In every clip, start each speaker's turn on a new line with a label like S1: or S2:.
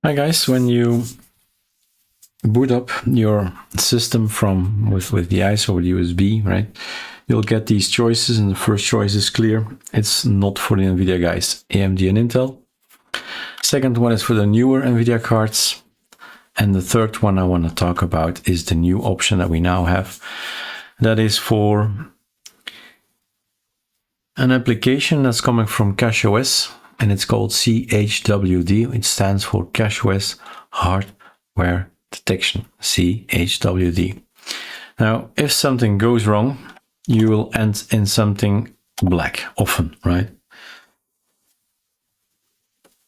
S1: Hi guys, when you boot up your system from with the ISO or the USB, right, you'll get these choices, and the first choice is clear. It's not for the NVIDIA guys, AMD and Intel. Second one is for the newer NVIDIA cards. And the third one I want to talk about is the new option that we now have. That is for an application that's coming from CachyOS, and it's called CHWD. It stands for CachyOS Hardware Detection, CHWD. Now, if something goes wrong, you will end in something black often, right?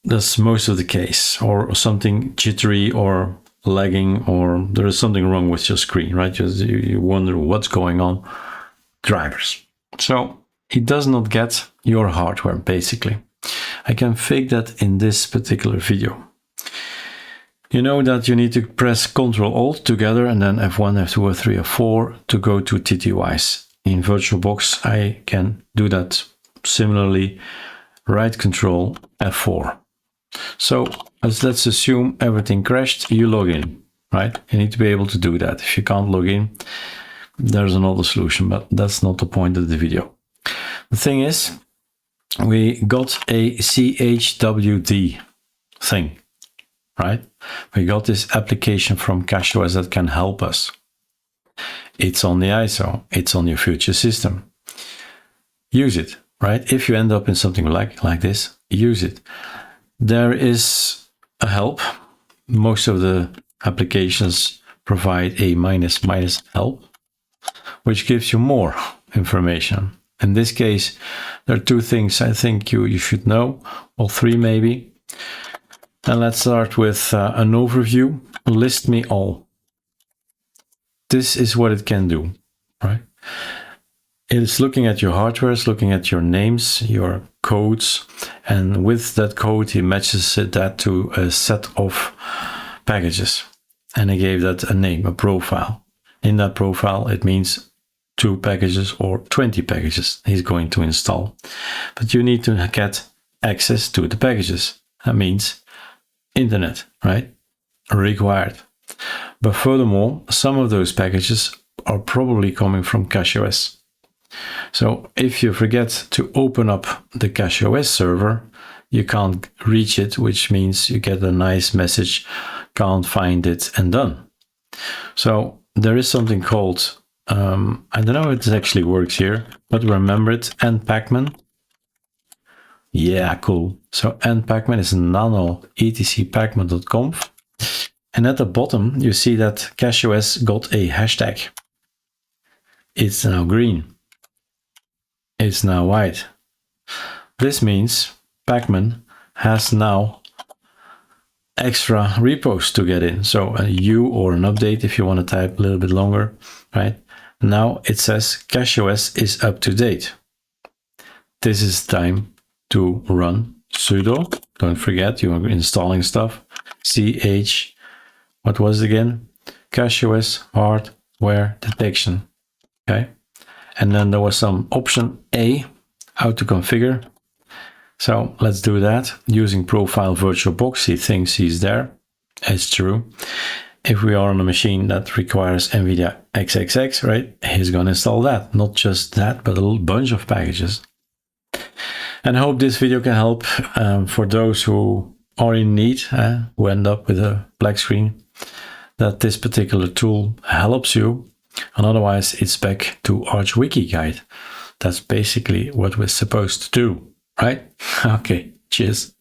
S1: That's most of the case, or something jittery or lagging, or there is something wrong with your screen, right? You wonder what's going on. Drivers. So it does not get your hardware, basically. I can fake that in this particular video. You know that you need to press Ctrl+Alt together and then F1, F2, F3, F4 to go to TTYs. In VirtualBox, I can do that similarly. Right Control F4. So let's assume everything crashed, you log in, right? You need to be able to do that. If you can't log in, there's another solution, but that's not the point of the video. The thing is, we got a CHWD thing, right? We got this application from CachyOS that can help us. It's on the ISO, it's on your future system. Use it, right? If you end up in something like this, use it. There is a help. Most of the applications provide a minus help, which gives you more information. In this case, there are two things I think you should know, or three maybe. And let's start with an overview. List me all. This is what it can do, right? It's looking at your hardware, it's looking at your names, your codes, and with that code, it matches that to a set of packages. And I gave that a name, a profile. In that profile, it means 2 packages or 20 packages he's going to install. But you need to get access to the packages. That means internet, right? Required. But furthermore, some of those packages are probably coming from CachyOS. So if you forget to open up the CachyOS server, you can't reach it, which means you get a nice message, can't find it, and done. So there is something called, I don't know if it actually works here, but remember it, pacman. Yeah, cool. So pacman is nano etc pacman.conf. And at the bottom, you see that CachyOS got a hashtag. It's now green. It's now white. This means pacman has now extra repos to get in. So a U or an update if you want to type a little bit longer, right? Now it says CachyOS is up to date. This is time to run sudo. Don't forget you are installing stuff. What was it again? CachyOS Hardware Detection. Okay. And then there was some option A, how to configure. So let's do that using profile VirtualBox. He thinks he's there. It's true. If we are on a machine that requires NVIDIA XXX, right, he's going to install that. Not just that, but a little bunch of packages. And I hope this video can help for those who are in need, who end up with a black screen, that this particular tool helps you. And otherwise, it's back to ArchWiki guide. That's basically what we're supposed to do, right? Okay, cheers.